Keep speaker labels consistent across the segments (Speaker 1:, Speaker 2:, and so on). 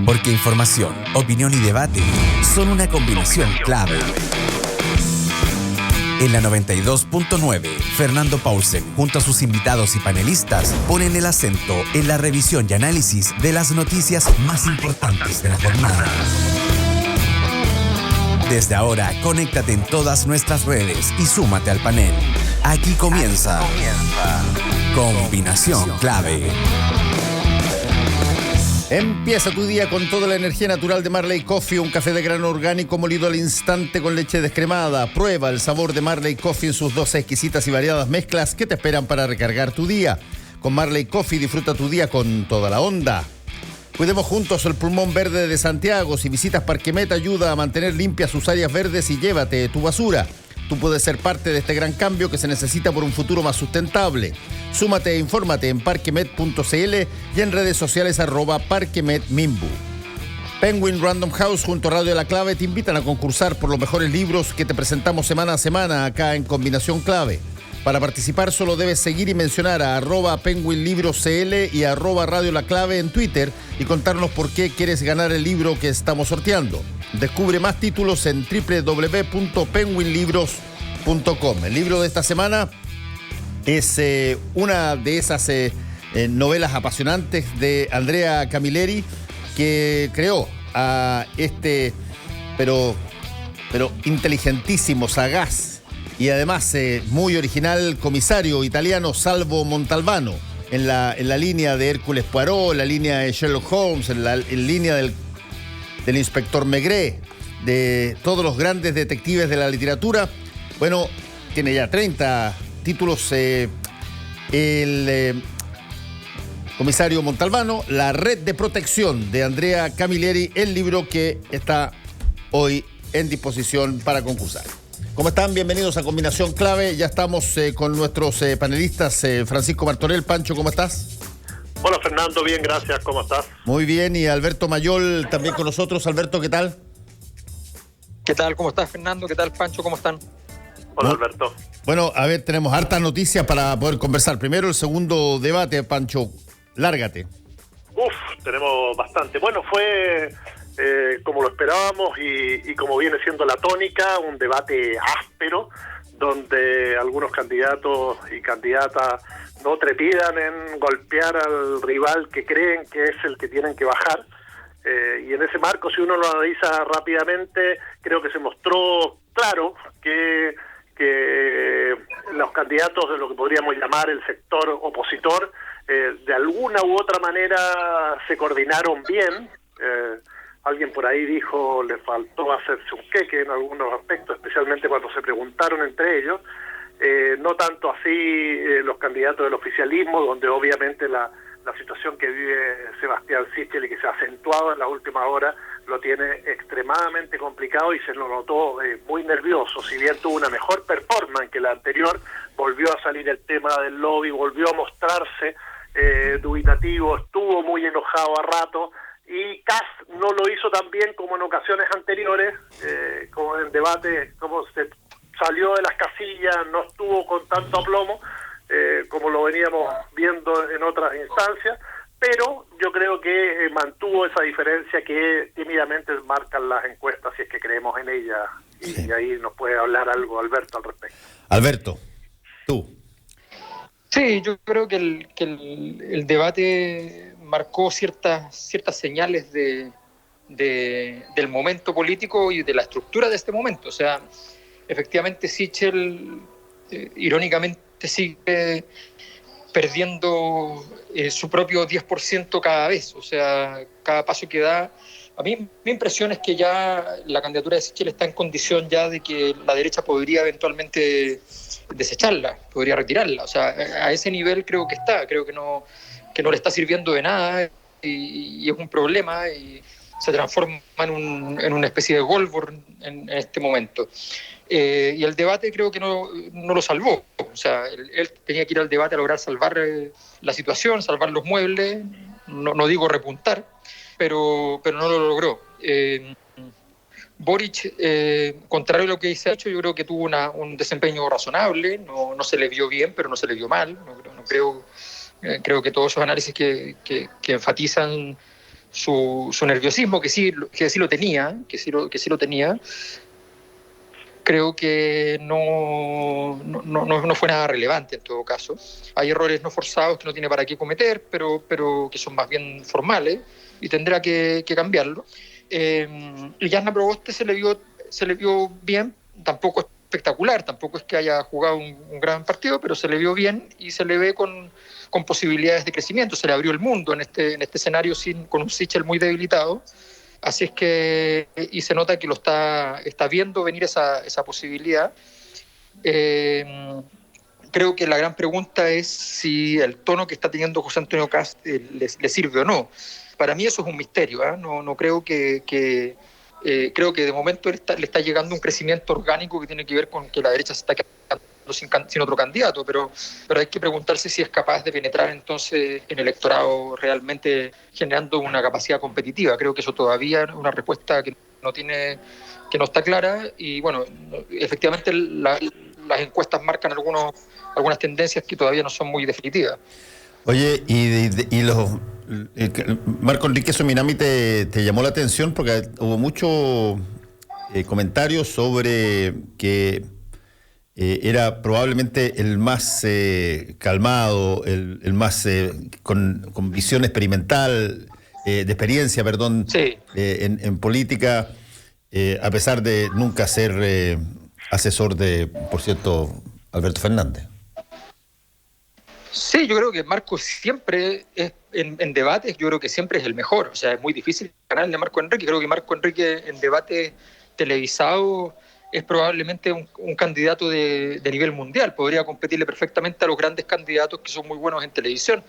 Speaker 1: Porque información, opinión y debate son una combinación clave. En la 92.9, Fernando Paulsen, junto a sus invitados y panelistas, ponen el acento en la revisión y análisis de las noticias más importantes de la jornada. Desde ahora, conéctate en todas nuestras redes y súmate al panel. Aquí comienza Combinación Clave.
Speaker 2: Empieza tu día con toda la energía natural de Marley Coffee, un café de grano orgánico molido al instante con leche descremada. Prueba el sabor de Marley Coffee en sus 12 exquisitas y variadas mezclas que te esperan para recargar tu día. Con Marley Coffee disfruta tu día con toda la onda. Cuidemos juntos el pulmón verde de Santiago. Si visitas Parquemet, ayuda a mantener limpias sus áreas verdes y llévate tu basura. Tú puedes ser parte de este gran cambio que se necesita por un futuro más sustentable. Súmate e infórmate en parquemet.cl y en redes sociales @parquemetmimbu. Penguin Random House junto a Radio La Clave te invitan a concursar por los mejores libros que te presentamos semana a semana acá en Combinación Clave. Para participar solo debes seguir y mencionar a @penguinlibroscl y a @Radio La Clave en Twitter y contarnos por qué quieres ganar el libro que estamos sorteando. Descubre más títulos en www.penguinlibros.com. El libro de esta semana es una de esas novelas apasionantes de Andrea Camilleri, que creó a este pero inteligentísimo, sagaz y además muy original comisario italiano Salvo Montalbano, en la línea de Hércules Poirot, en la línea de Sherlock Holmes, en línea del inspector Maigret, de todos los grandes detectives de la literatura. Bueno, tiene ya 30 títulos el comisario Montalbano, La red de protección de Andrea Camilleri, el libro que está hoy en disposición para concursar. ¿Cómo están? Bienvenidos a Combinación Clave. Ya estamos con nuestros panelistas. Francisco Martorell. Pancho, ¿cómo estás?
Speaker 3: Hola Fernando, bien, gracias. ¿Cómo estás?
Speaker 2: Muy bien, y Alberto Mayol también con nosotros. Alberto, ¿qué tal?
Speaker 4: ¿Qué tal? ¿Cómo estás, Fernando? ¿Qué tal, Pancho? ¿Cómo están?
Speaker 3: Hola, Alberto.
Speaker 2: Bueno, a ver, tenemos hartas noticias para poder conversar. Primero el segundo debate, Pancho. Lárgate.
Speaker 3: Tenemos bastante. Bueno, fue como lo esperábamos y como viene siendo la tónica, un debate áspero, donde algunos candidatos y candidatas no trepidan en golpear al rival que creen que es el que tienen que bajar. Y en ese marco, si uno lo analiza rápidamente, creo que se mostró claro que los candidatos de lo que podríamos llamar el sector opositor, de alguna u otra manera se coordinaron bien. Alguien por ahí dijo, le faltó hacerse un queque en algunos aspectos, especialmente cuando se preguntaron entre ellos. No tanto así los candidatos del oficialismo, donde obviamente la situación que vive Sebastián Sichel y que se ha acentuado en las últimas horas lo tiene extremadamente complicado y se lo notó muy nervioso. Si bien tuvo una mejor performance que la anterior, volvió a salir el tema del lobby, volvió a mostrarse dubitativo, estuvo muy enojado a rato, y Kast no lo hizo tan bien como en ocasiones anteriores, como en debate, como se salió de las casillas, no estuvo con tanto aplomo como lo veníamos viendo en otras instancias, pero yo creo que mantuvo esa diferencia que tímidamente marcan las encuestas, si es que creemos en ellas, y ahí nos puede hablar algo Alberto al respecto.
Speaker 2: Alberto, tú.
Speaker 4: Sí, yo creo que el debate marcó ciertas señales del momento político y de la estructura de este momento. O sea, efectivamente Sichel irónicamente sigue perdiendo su propio 10% cada vez. O sea, cada paso que da. A mí mi impresión es que ya la candidatura de Sichel está en condición ya de que la derecha podría eventualmente desecharla, podría retirarla. O sea, a ese nivel creo que está. Creo que no le está sirviendo de nada y es un problema y se transforma en una especie de Goldberg en este momento. Y el debate creo que no lo salvó. O sea, él tenía que ir al debate a lograr salvar la situación, salvar los muebles, no digo repuntar, pero no lo logró. Boric, contrario a lo que se ha hecho, yo creo que tuvo un desempeño razonable, no se le vio bien, pero no se le vio mal. Creo que todos esos análisis que enfatizan su nerviosismo, que sí lo tenía, creo que no fue nada relevante en todo caso. Hay errores no forzados que no tiene para qué cometer, pero que son más bien formales y tendrá que cambiarlo. Y Jasna Proboste se le vio bien, tampoco espectacular, tampoco es que haya jugado un gran partido, pero se le vio bien y se le ve con posibilidades de crecimiento. Se le abrió el mundo en este escenario con un Sichel muy debilitado. Así es que, y se nota que lo está viendo venir esa posibilidad. Creo que la gran pregunta es si el tono que está teniendo José Antonio Kast le sirve o no. Para mí eso es un misterio, ¿eh? No creo creo que de momento le está llegando un crecimiento orgánico que tiene que ver con que la derecha se está quedando sin otro candidato, pero hay que preguntarse si es capaz de penetrar entonces en el electorado realmente generando una capacidad competitiva. Creo que eso todavía es una respuesta que no está clara y bueno, efectivamente las encuestas marcan algunas tendencias que todavía no son muy definitivas.
Speaker 2: Oye, Marco Enrique Sominami te llamó la atención porque hubo muchos comentarios sobre que era probablemente el más calmado, el más con visión experimental, de experiencia, perdón,
Speaker 4: sí.
Speaker 2: En política, a pesar de nunca ser asesor de, por cierto, Alberto Fernández.
Speaker 4: Sí, yo creo que Marco siempre es, en debates, yo creo que siempre es el mejor. O sea, es muy difícil ganar de Marco Enrique. Creo que Marco Enrique en debate televisado es probablemente un candidato de nivel mundial. Podría competirle perfectamente a los grandes candidatos que son muy buenos en televisión.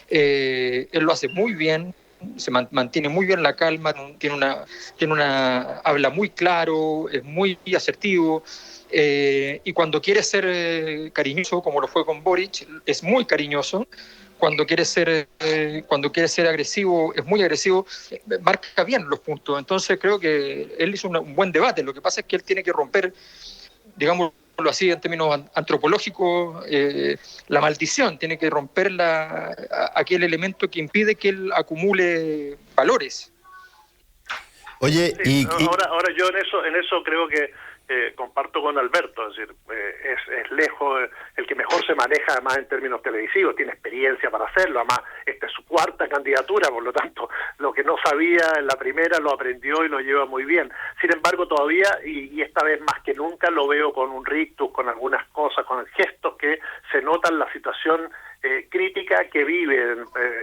Speaker 4: Él lo hace muy bien, se mantiene muy bien la calma, habla muy claro, es muy asertivo. Y cuando quiere ser cariñoso, como lo fue con Boric, es muy cariñoso. Cuando quiere ser agresivo, es muy agresivo. Marca bien los puntos. Entonces creo que él hizo un buen debate. Lo que pasa es que él tiene que romper, digámoslo así en términos antropológicos, la maldición. Tiene que romper aquel elemento que impide que él acumule valores.
Speaker 2: Oye,
Speaker 3: sí, ahora yo en eso creo que comparto con Alberto, es decir, es lejos el que mejor se maneja además en términos televisivos, tiene experiencia para hacerlo, además esta es su cuarta candidatura, por lo tanto lo que no sabía en la primera lo aprendió y lo lleva muy bien. Sin embargo todavía, y esta vez más que nunca, lo veo con un rictus, con algunas cosas, con gestos que se notan la situación crítica que vive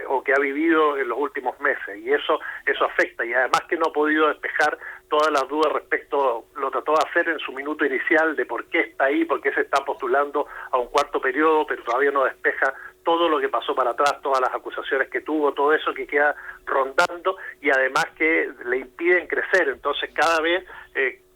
Speaker 3: o que ha vivido en los últimos meses, y eso afecta, y además que no ha podido despejar todas las dudas respecto, lo trató de hacer en su minuto inicial de por qué está ahí, por qué se está postulando a un cuarto periodo, pero todavía no despeja todo lo que pasó para atrás, todas las acusaciones que tuvo, todo eso que queda rondando, y además que le impiden crecer. Entonces cada vez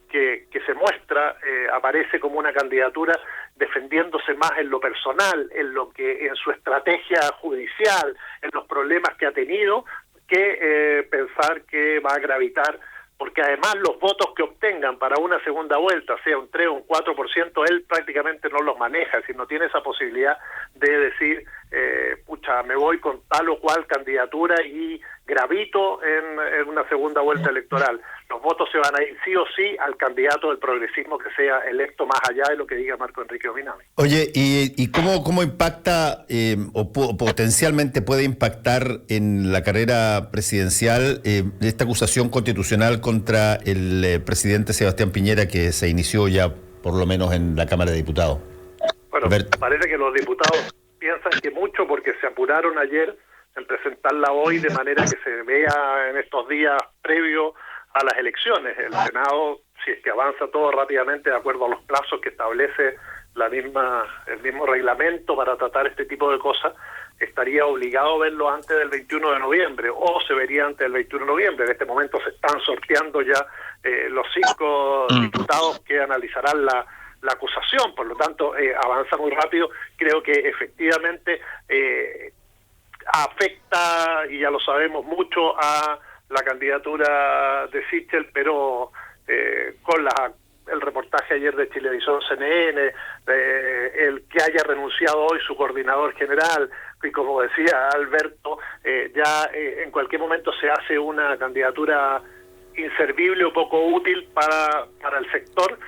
Speaker 3: que se muestra, aparece como una candidatura defendiéndose más en lo personal, en su estrategia judicial, en los problemas que ha tenido, que pensar que va a gravitar, porque además los votos que obtengan para una segunda vuelta, sea un 3 o un 4%, él prácticamente no los maneja, es decir, no tiene esa posibilidad de decir, me voy con tal o cual candidatura y gravito en una segunda vuelta electoral. Los votos se van a ir sí o sí al candidato del progresismo que sea electo, más allá de lo que diga Marco Enrique Sominami.
Speaker 2: Oye, ¿y cómo impacta o potencialmente puede impactar en la carrera presidencial esta acusación constitucional contra el presidente Sebastián Piñera que se inició ya por lo menos en la Cámara de Diputados?
Speaker 3: Bueno, parece que los diputados piensan que mucho porque se apuraron ayer en presentarla hoy de manera que se vea en estos días previos a las elecciones. El Senado, si es que avanza todo rápidamente de acuerdo a los plazos que establece el mismo reglamento para tratar este tipo de cosas, estaría obligado a verlo antes del 21 de noviembre o se vería antes del 21 de noviembre. En este momento se están sorteando ya los 5 diputados que analizarán la acusación, por lo tanto avanza muy rápido. Creo que efectivamente afecta, y ya lo sabemos, mucho a la candidatura de Sichel, pero con el reportaje ayer de Chilevisión CNN, el que haya renunciado hoy su coordinador general, como decía Alberto, en cualquier momento se hace una candidatura inservible o poco útil para el sector.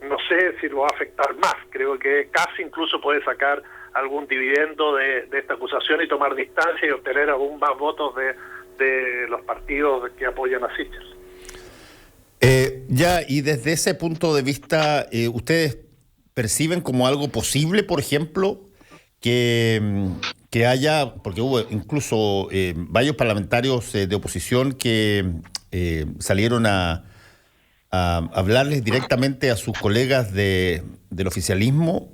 Speaker 3: No sé si lo va a afectar más. Creo que casi incluso puede sacar algún dividendo de esta acusación y tomar distancia y obtener aún más votos de los partidos que apoyan a Sichel.
Speaker 2: Y desde ese punto de vista, ¿ustedes perciben como algo posible, por ejemplo, que haya, porque hubo incluso varios parlamentarios de oposición que salieron a hablarles directamente a sus colegas del oficialismo,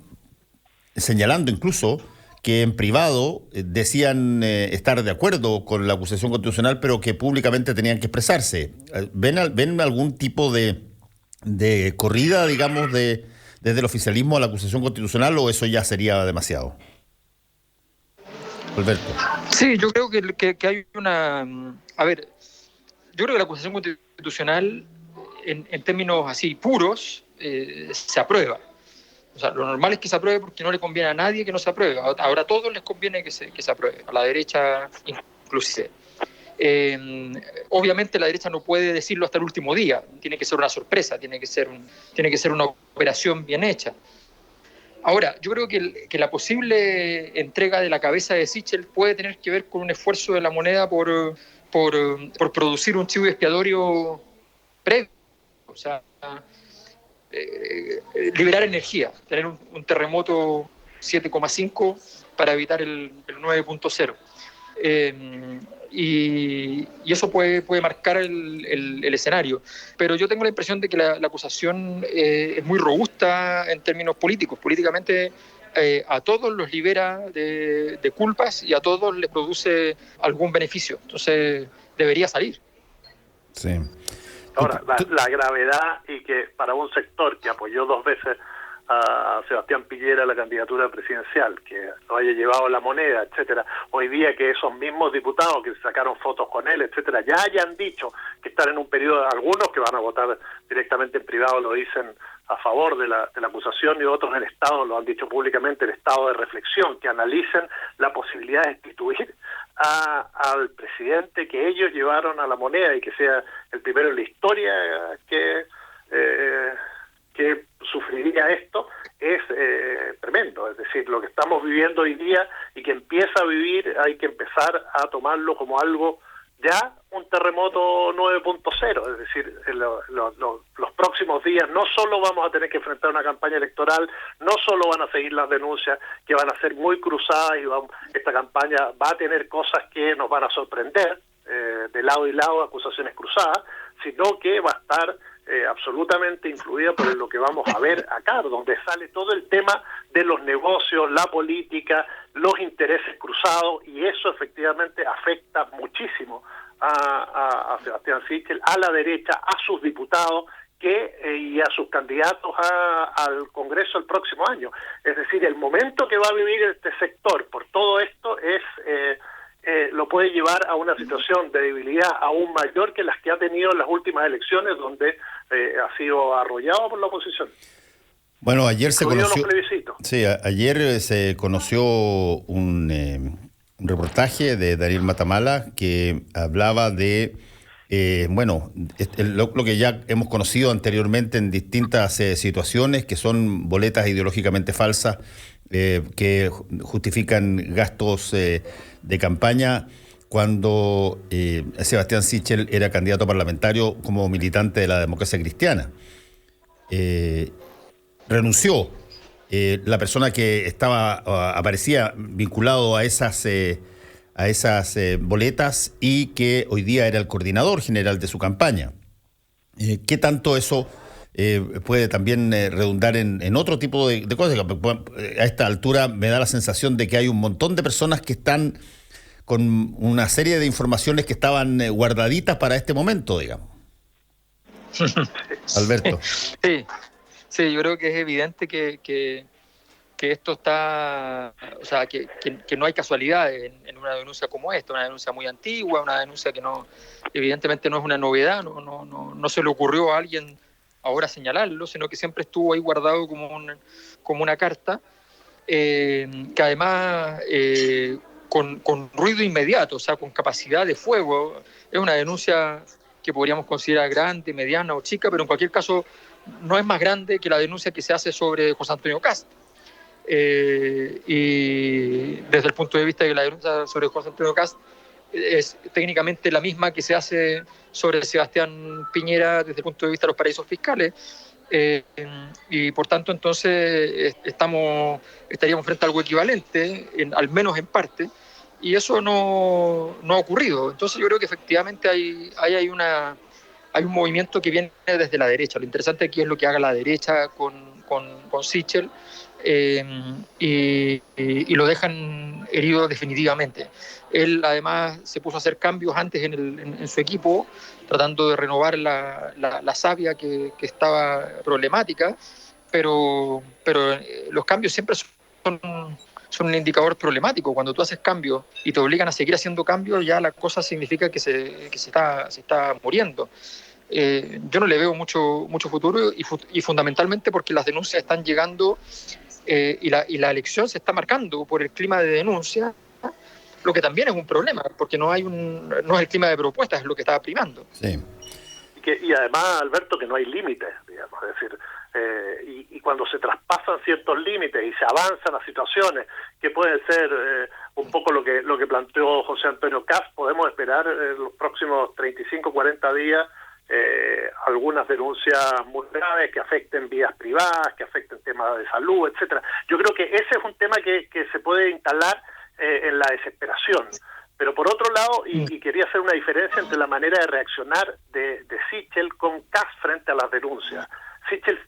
Speaker 2: señalando incluso que en privado decían estar de acuerdo con la acusación constitucional, pero que públicamente tenían que expresarse? ¿Ven algún tipo de corrida, digamos, desde el oficialismo a la acusación constitucional, o eso ya sería demasiado? Alberto.
Speaker 4: Sí, yo creo que hay una... A ver, yo creo que la acusación constitucional, en términos así puros, se aprueba. O sea, lo normal es que se apruebe porque no le conviene a nadie que no se apruebe. Ahora a todos les conviene que se apruebe, a la derecha inclusive. Obviamente la derecha no puede decirlo hasta el último día, tiene que ser una sorpresa, tiene que ser una operación bien hecha. Ahora, yo creo que la posible entrega de la cabeza de Sichel puede tener que ver con un esfuerzo de la moneda por producir un chivo expiatorio previo, o sea, liberar energía, tener un terremoto 7,5 para evitar el 9.0. Y eso puede marcar el escenario. Pero yo tengo la impresión de que la acusación es muy robusta en términos políticos. Políticamente a todos los libera de culpas y a todos les produce algún beneficio. Entonces debería salir.
Speaker 2: Sí.
Speaker 3: Ahora, la gravedad, y que para un sector que apoyó 2 veces a Sebastián Piñera la candidatura presidencial, que lo haya llevado la moneda, etcétera, hoy día que esos mismos diputados que sacaron fotos con él, etcétera, ya hayan dicho que están en un periodo, algunos que van a votar directamente en privado lo dicen a favor de la acusación, y otros en estado, lo han dicho públicamente, el estado de reflexión, que analicen la posibilidad de destituir al presidente que ellos llevaron a la moneda y que sea el primero en la historia que sufriría esto, es tremendo. Es decir, lo que estamos viviendo hoy día y que empieza a vivir, hay que empezar a tomarlo como algo ya un terremoto 9.0, es decir, los próximos días no solo vamos a tener que enfrentar una campaña electoral, no solo van a seguir las denuncias que van a ser muy cruzadas y esta campaña va a tener cosas que nos van a sorprender, de lado y lado, acusaciones cruzadas, sino que va a estar absolutamente influida por lo que vamos a ver acá, donde sale todo el tema de los negocios, la política, los intereses cruzados, y eso efectivamente afecta muchísimo a Sebastián Sichel, a la derecha, a sus diputados y a sus candidatos al Congreso el próximo año. Es decir, el momento que va a vivir este sector por todo esto lo puede llevar a una situación de debilidad aún mayor que las que ha tenido en las últimas elecciones, donde ha sido arrollado por la oposición.
Speaker 2: Bueno, ayer se conoció.
Speaker 3: Sí,
Speaker 2: ayer se conoció un reportaje de Daniel Matamala que hablaba de lo que ya hemos conocido anteriormente en distintas situaciones, que son boletas ideológicamente falsas que justifican gastos de campaña cuando Sebastián Sichel era candidato parlamentario como militante de la democracia cristiana. Renunció la persona que aparecía vinculado a esas boletas y que hoy día era el coordinador general de su campaña. ¿Qué tanto eso puede también redundar en otro tipo de cosas? A esta altura me da la sensación de que hay un montón de personas que están con una serie de informaciones que estaban guardaditas para este momento, digamos. Alberto.
Speaker 4: Sí, yo creo que es evidente que esto está, o sea, que no hay casualidad en una denuncia como esta, una denuncia muy antigua, una denuncia que evidentemente no es una novedad, no se le ocurrió a alguien ahora señalarlo, sino que siempre estuvo ahí guardado como una carta. que además con ruido inmediato, o sea, con capacidad de fuego. Es una denuncia que podríamos considerar grande, mediana o chica, pero en cualquier caso no es más grande que la denuncia que se hace sobre José Antonio Kast. Y desde el punto de vista de que la denuncia sobre José Antonio Kast es técnicamente la misma que se hace sobre Sebastián Piñera desde el punto de vista de los paraísos fiscales. Y por tanto entonces estaríamos frente a algo equivalente, al menos en parte, y eso no ha ocurrido. Entonces yo creo que efectivamente hay un movimiento que viene desde la derecha. Lo interesante aquí es lo que haga la derecha con Sichel, y lo dejan herido definitivamente. Él además se puso a hacer cambios antes en su equipo, tratando de renovar la savia que estaba problemática, pero los cambios siempre son un indicador problemático. Cuando tú haces cambios y te obligan a seguir haciendo cambios, ya la cosa significa que se está muriendo. Yo no le veo mucho futuro, y fundamentalmente porque las denuncias están llegando, y la elección se está marcando por el clima de denuncia, lo que también es un problema, porque no es el clima de propuestas, es lo que está primando.
Speaker 2: Sí.
Speaker 3: Y además, Alberto, que no hay límites, digamos, es decir, y cuando se traspasan ciertos límites y se avanzan a situaciones que pueden ser un poco lo que planteó José Antonio Kast, podemos esperar en los próximos 35, 40 días algunas denuncias muy graves que afecten vidas privadas, que afecten temas de salud, etcétera. Yo creo que ese es un tema que se puede instalar en la desesperación. Pero por otro lado, y quería hacer una diferencia entre la manera de reaccionar de Sichel con Kast frente a las denuncias. Sichel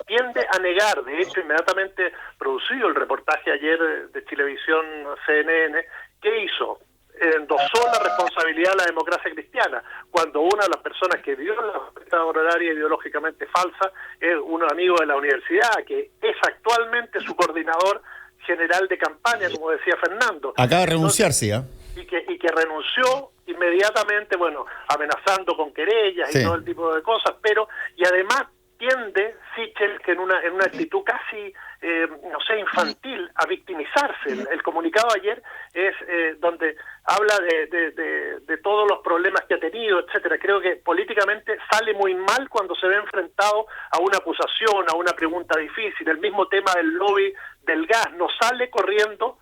Speaker 3: tiende a negar, de hecho inmediatamente producido el reportaje ayer de Chilevisión CNN, ¿qué hizo? Endosó la responsabilidad de la democracia cristiana, cuando una de las personas que dio la oferta horaria ideológicamente falsa es un amigo de la universidad, que es actualmente su coordinador general de campaña, como decía Fernando.
Speaker 2: Acaba de renunciar, sí, ¿eh?
Speaker 3: Y que renunció inmediatamente, bueno, amenazando con querellas y todo el tipo de cosas, y además tiende Sichel, que en una actitud casi, infantil, a victimizarse. El comunicado ayer es donde habla de todos los problemas que ha tenido, etcétera. Creo que políticamente sale muy mal cuando se ve enfrentado a una acusación, a una pregunta difícil. El mismo tema del lobby del gas, no sale corriendo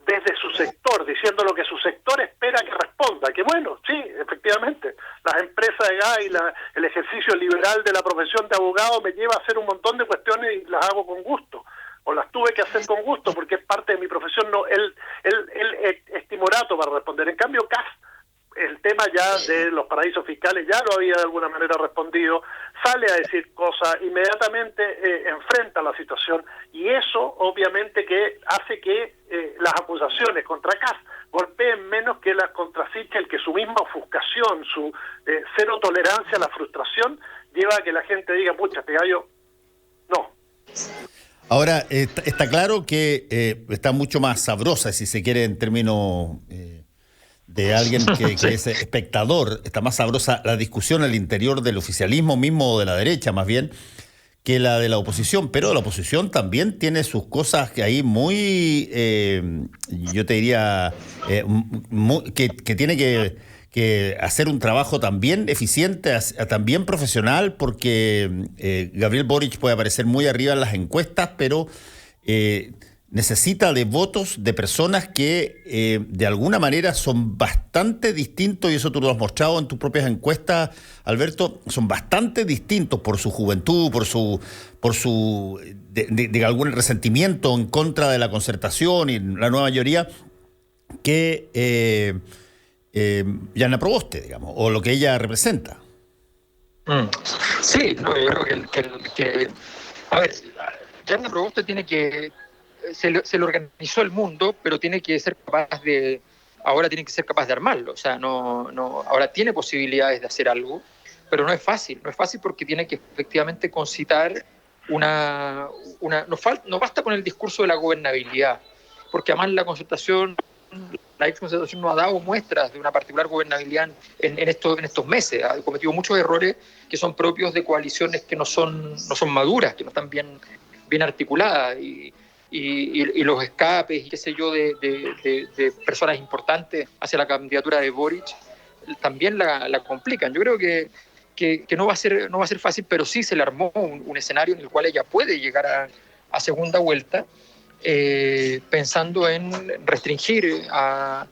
Speaker 3: desde su sector, diciendo lo que su sector espera que responda, que bueno, sí, efectivamente, las empresas de gas y el ejercicio liberal de la profesión de abogado me lleva a hacer un montón de cuestiones y las hago con gusto, o las tuve que hacer con gusto porque es parte de mi profesión. No, él es timorato para responder. En cambio, Kast, el tema ya de los paraísos fiscales ya lo había de alguna manera respondido, sale a decir cosas, inmediatamente enfrenta la situación, y eso obviamente que hace que las acusaciones contra Kast golpeen menos que las contra Sichel, que su misma ofuscación, su cero tolerancia a la frustración, lleva a que la gente diga, pucha, este gallo, no.
Speaker 2: Ahora, está claro que está mucho más sabrosa, si se quiere, en términos de alguien que es espectador, está más sabrosa la discusión al interior del oficialismo mismo, o de la derecha más bien, que la de la oposición. Pero la oposición también tiene sus cosas que ahí muy, yo te diría, que tiene que hacer un trabajo también eficiente, también profesional, porque Gabriel Boric puede aparecer muy arriba en las encuestas, pero necesita de votos de personas que de alguna manera son bastante distintos, y eso tú lo has mostrado en tus propias encuestas, Alberto, son bastante distintos por su juventud, por su de algún resentimiento en contra de la concertación y la nueva mayoría, que Yana Proboste, digamos, o lo que ella representa.
Speaker 4: Sí, no, yo creo que a ver, Yana Proboste tiene que se le organizó el mundo, pero tiene que ser capaz de armarlo. O sea, no ahora tiene posibilidades de hacer algo, pero no es fácil porque tiene que efectivamente concitar no basta con el discurso de la gobernabilidad, porque además la ex concertación no ha dado muestras de una particular gobernabilidad en estos meses. Ha cometido muchos errores que son propios de coaliciones que no son maduras, que no están bien articuladas, y y los escapes y qué sé yo de personas importantes hacia la candidatura de Boric también la complican. Yo creo que no va a ser fácil, pero sí se le armó un escenario en el cual ella puede llegar a segunda vuelta, pensando en restringir a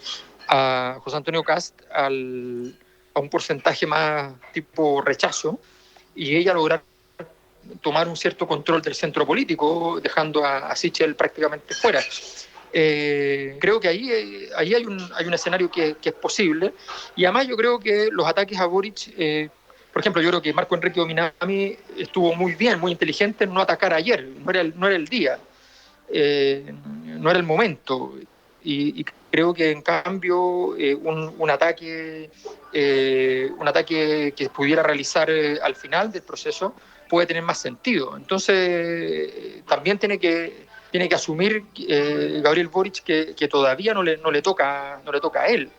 Speaker 4: José Antonio Kast a un porcentaje más tipo rechazo, y ella lograr tomar un cierto control del centro político, dejando a Sichel prácticamente fuera. Creo que ahí hay un escenario que es posible, y además yo creo que los ataques a Boric, por ejemplo, yo creo que Marco Enrique Ominami estuvo muy bien, muy inteligente en no atacar ayer, no era el día, no era el momento, y creo que en cambio un ataque que pudiera realizar al final del proceso puede tener más sentido. Entonces también tiene que asumir Gabriel Boric que todavía no le toca a él.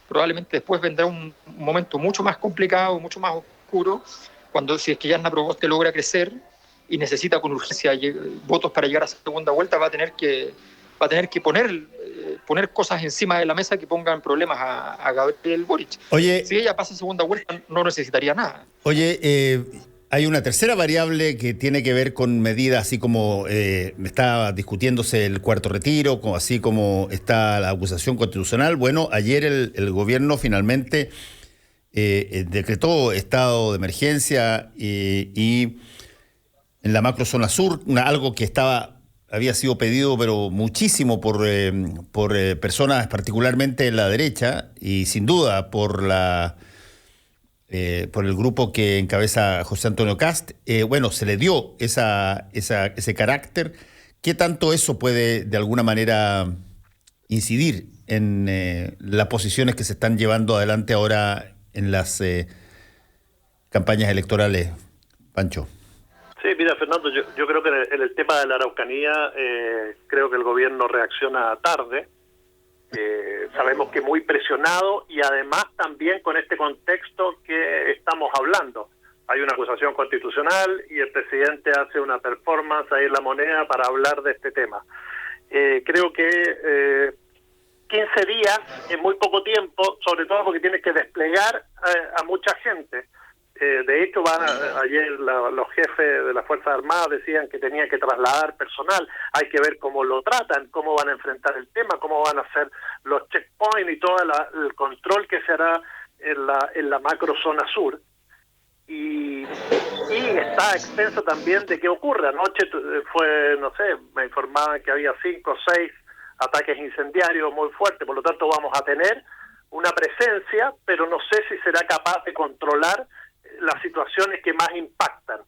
Speaker 4: Probablemente después vendrá un momento mucho más complicado, mucho más oscuro, cuando, si es que Jasna Proboste logra crecer y necesita con urgencia votos para llegar a segunda vuelta, va a tener que poner cosas encima de la mesa que pongan problemas a Gabriel Boric.
Speaker 2: Oye,
Speaker 4: si ella pasa a segunda vuelta, no necesitaría nada.
Speaker 2: Oye, hay una tercera variable que tiene que ver con medidas, así como está discutiéndose el cuarto retiro, así como está la acusación constitucional. Bueno, ayer el gobierno finalmente decretó estado de emergencia y en la macrozona sur, algo que había sido pedido pero muchísimo por personas particularmente en la derecha y sin duda por el grupo que encabeza José Antonio Kast. Bueno, se le dio ese carácter. ¿Qué tanto eso puede de alguna manera incidir en las posiciones que se están llevando adelante ahora en las campañas electorales, Pancho?
Speaker 3: Sí, mira, Fernando, yo creo que en el tema de la Araucanía, creo que el gobierno reacciona tarde. Sabemos que muy presionado, y además también con este contexto que estamos hablando. Hay una acusación constitucional y el presidente hace una performance ahí en La Moneda para hablar de este tema. Creo que 15 días es muy poco tiempo, sobre todo porque tienes que desplegar a mucha gente. De hecho, ayer los jefes de las Fuerzas Armadas decían que tenían que trasladar personal. Hay que ver cómo lo tratan, cómo van a enfrentar el tema, cómo van a hacer los checkpoints y todo el control que se hará en la macrozona sur. Y está extenso también de qué ocurre. Anoche me informaban que había 5 o 6 ataques incendiarios muy fuertes, por lo tanto vamos a tener una presencia, pero no sé si será capaz de controlar las situaciones que más impactan,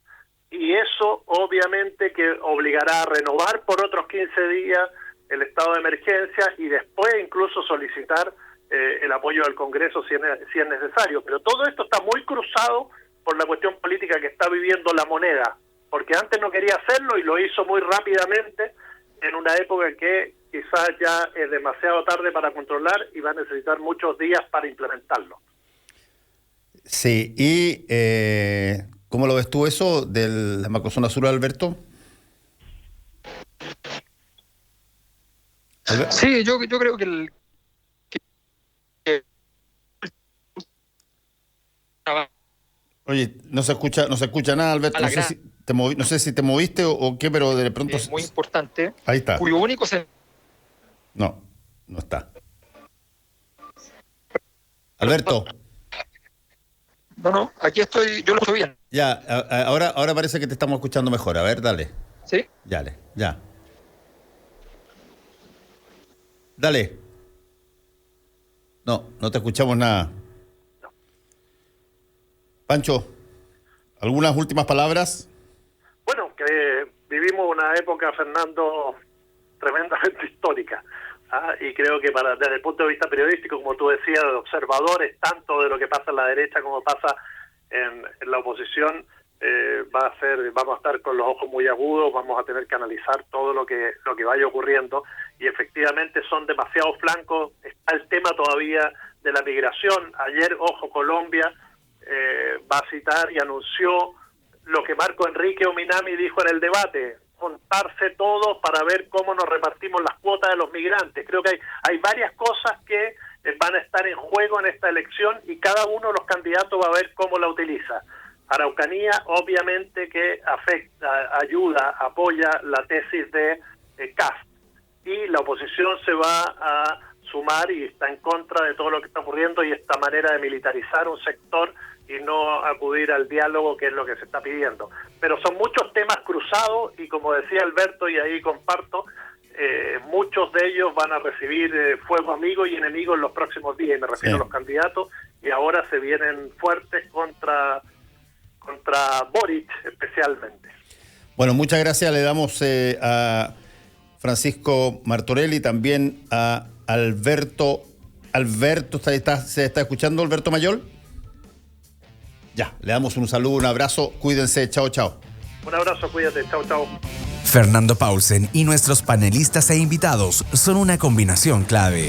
Speaker 3: y eso obviamente que obligará a renovar por otros 15 días el estado de emergencia y después incluso solicitar el apoyo del Congreso si es necesario. Pero todo esto está muy cruzado por la cuestión política que está viviendo La Moneda, porque antes no quería hacerlo y lo hizo muy rápidamente en una época en que quizás ya es demasiado tarde para controlar y va a necesitar muchos días para implementarlo.
Speaker 2: Sí, y ¿cómo lo ves tú eso de la macrozona sur, Alberto?
Speaker 4: Sí, yo creo que
Speaker 2: Oye, no se escucha nada, Alberto. No sé si te moviste o qué, pero de pronto
Speaker 4: es muy importante.
Speaker 2: Ahí está.
Speaker 4: Cuyo único
Speaker 2: No está. Alberto.
Speaker 4: No, aquí estoy, yo lo escucho bien.
Speaker 2: Ya, ahora parece que te estamos escuchando mejor. A ver, dale.
Speaker 4: ¿Sí?
Speaker 2: Ya. Dale. No te escuchamos nada. Pancho, ¿algunas últimas palabras?
Speaker 3: Bueno, que vivimos una época, Fernando, tremendamente histórica. Y creo que desde el punto de vista periodístico, como tú decías, de observadores, tanto de lo que pasa en la derecha como pasa en la oposición, vamos a estar con los ojos muy agudos, vamos a tener que analizar todo lo que vaya ocurriendo, y efectivamente son demasiados flancos. Está el tema todavía de la migración. Ayer, Colombia va a citar y anunció lo que Marco Enrique Ominami dijo en el debate. juntarse todos para ver cómo nos repartimos las cuotas de los migrantes. Creo que hay varias cosas que van a estar en juego en esta elección y cada uno de los candidatos va a ver cómo la utiliza. Araucanía, obviamente que afecta, ayuda, apoya la tesis de Kast, y la oposición se va a sumar y está en contra de todo lo que está ocurriendo y esta manera de militarizar un sector y no acudir al diálogo, que es lo que se está pidiendo. Pero son muchos temas cruzados y, como decía Alberto, y ahí comparto, muchos de ellos van a recibir fuego amigo y enemigo en los próximos días, y me refiero a los candidatos, y ahora se vienen fuertes contra Boric especialmente.
Speaker 2: Bueno, muchas gracias. Le damos a Francisco Martorell, también a Alberto. Alberto, ¿se está escuchando, Alberto Mayol? Ya, le damos un saludo, un abrazo. Cuídense. Chao, chao.
Speaker 3: Un abrazo, cuídate. Chao, chao.
Speaker 1: Fernando Paulsen y nuestros panelistas e invitados son una combinación clave.